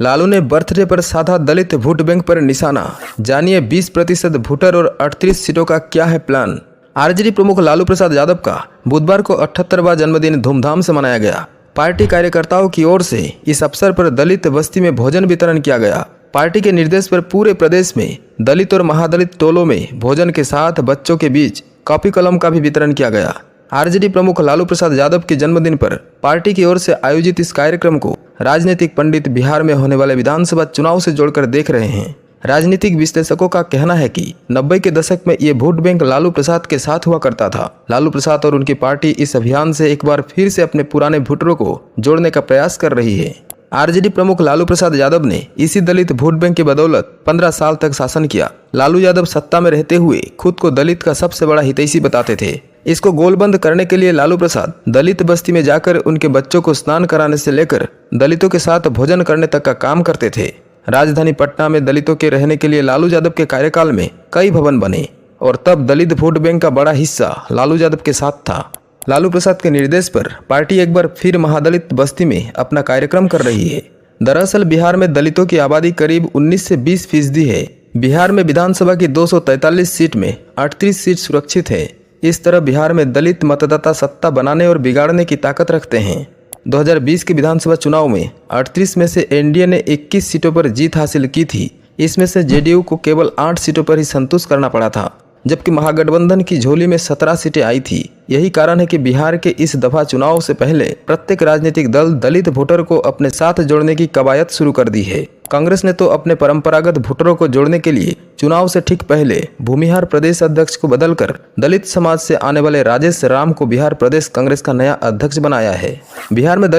लालू ने बर्थडे पर साधा दलित वोट बैंक पर निशाना। जानिए 20% वोटर और 38 सीटों का क्या है प्लान। आरजेडी प्रमुख लालू प्रसाद यादव का बुधवार को 78वां जन्मदिन धूमधाम से मनाया गया। पार्टी कार्यकर्ताओं की ओर से इस अवसर पर दलित बस्ती में भोजन वितरण किया गया। पार्टी के निर्देश पर पूरे प्रदेश में दलित और महादलित टोलों में भोजन के साथ बच्चों के बीच कॉपी कलम का भी वितरण किया गया। आरजेडी प्रमुख लालू प्रसाद यादव के जन्मदिन पर पार्टी की ओर से आयोजित इस कार्यक्रम को राजनीतिक पंडित बिहार में होने वाले विधानसभा चुनाव से जोड़कर देख रहे हैं। राजनीतिक विश्लेषकों का कहना है कि 90 के दशक में ये वोट बैंक लालू प्रसाद के साथ हुआ करता था। लालू प्रसाद और उनकी पार्टी इस अभियान से एक बार फिर से अपने पुराने वोटरों को जोड़ने का प्रयास कर रही है। आरजेडी प्रमुख लालू प्रसाद यादव ने इसी दलित वोट बैंक की बदौलत 15 साल तक शासन किया। लालू यादव सत्ता में रहते हुए खुद को दलित का सबसे बड़ा हितैषी बताते थे। इसको गोलबंद करने के लिए लालू प्रसाद दलित बस्ती में जाकर उनके बच्चों को स्नान कराने से लेकर दलितों के साथ भोजन करने तक का काम करते थे। राजधानी पटना में दलितों के रहने के लिए लालू यादव के कार्यकाल में कई भवन बने और तब दलित वोट बैंक का बड़ा हिस्सा लालू यादव के साथ था। लालू प्रसाद के निर्देश पर पार्टी एक बार फिर महादलित बस्ती में अपना कार्यक्रम कर रही है। दरअसल बिहार में दलितों की आबादी करीब 19 से 20% है। बिहार में विधानसभा की 243 सीट में 38 सीट सुरक्षित है। इस तरह बिहार में दलित मतदाता सत्ता बनाने और बिगाड़ने की ताकत रखते हैं। 2020 के विधानसभा चुनाव में 38 में से एनडीए ने 21 सीटों पर जीत हासिल की थी। इसमें से जेडीयू को केवल 8 सीटों पर ही संतुष्ट करना पड़ा था, जबकि महागठबंधन की झोली में 17 सीटें आई थी। यही कारण है कि बिहार के इस दफा चुनाव से पहले प्रत्येक राजनीतिक दल दलित वोटर को अपने साथ जोड़ने की कवायद शुरू कर दी है। कांग्रेस ने तो अपने परंपरागत वोटरों को जोड़ने के लिए चुनाव से ठीक पहले भूमिहार प्रदेश अध्यक्ष को बदलकर दलित समाज से आने वाले राजेश राम को बिहार प्रदेश कांग्रेस का नया अध्यक्ष बनाया है। बिहार में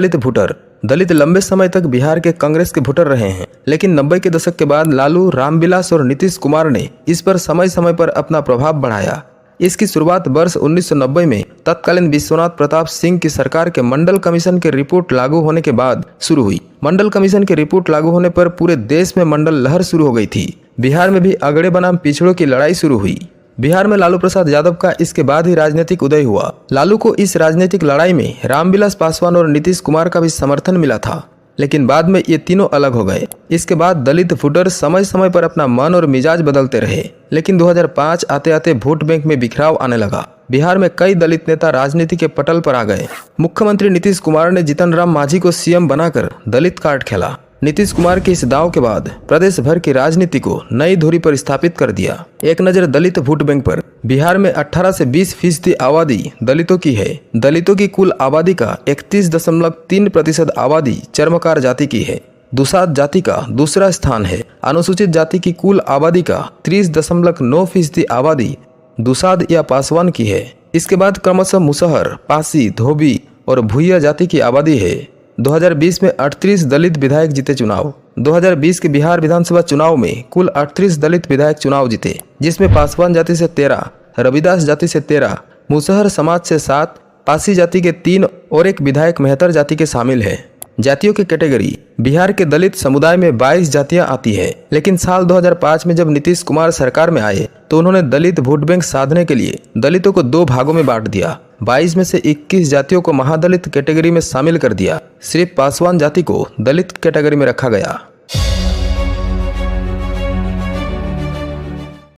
दलित लंबे समय तक बिहार के कांग्रेस के वोटर रहे हैं, लेकिन 90 के दशक के बाद लालू, रामविलास और नीतीश कुमार ने इस पर समय समय पर अपना प्रभाव बढ़ाया। इसकी शुरुआत वर्ष 1990 में तत्कालीन विश्वनाथ प्रताप सिंह की सरकार के मंडल कमीशन की रिपोर्ट लागू होने के बाद शुरू हुई। मंडल कमीशन की रिपोर्ट लागू होने पर पूरे देश में मंडल लहर शुरू हो गई थी। बिहार में भी अगड़े बनाम पिछड़ों की लड़ाई शुरू हुई। बिहार में लालू प्रसाद यादव का इसके बाद ही राजनीतिक उदय हुआ। लालू को इस राजनीतिक लड़ाई में रामविलास पासवान और नीतीश कुमार का भी समर्थन मिला था, लेकिन बाद में ये तीनों अलग हो गए। इसके बाद दलित वोटर समय समय पर अपना मन और मिजाज बदलते रहे, लेकिन 2005 आते आते वोट बैंक में बिखराव आने लगा। बिहार में कई दलित नेता राजनीति के पटल पर आ गए। मुख्यमंत्री नीतीश कुमार ने जीतन राम मांझी को सीएम बनाकर दलित कार्ड खेला। नीतीश कुमार के इस दांव के बाद प्रदेश भर की राजनीति को नई धुरी पर स्थापित कर दिया। एक नजर दलित वोट बैंक पर। बिहार में 18 से 20% आबादी दलितों की है। दलितों की कुल आबादी का 31.3% आबादी चर्मकार जाति की है। दुसाध जाति का दूसरा स्थान है। अनुसूचित जाति की कुल आबादी का 30.9% आबादी दुसाध या पासवान की है। इसके बाद क्रमशः मुसहर, पासी, धोबी और भूइया जाति की आबादी है। 2020 में 38 दलित विधायक जीते चुनाव। 2020 के बिहार विधानसभा चुनाव में कुल 38 दलित विधायक चुनाव जीते, जिसमें पासवान जाति से 13, रविदास जाति से 13, मुसहर समाज से 7, पासी जाति के 3 और एक विधायक मेहतर जाति के शामिल है। जातियों की कैटेगरी। बिहार के दलित समुदाय में 22 जातियां आती है, लेकिन साल 2005 में जब नीतीश कुमार सरकार में आए तो उन्होंने दलित वोट बैंक साधने के लिए दलितों को 2 भागों में बांट दिया। 22 में से 21 जातियों को महादलित कैटेगरी में शामिल कर दिया। सिर्फ पासवान जाति को दलित कैटेगरी में रखा गया।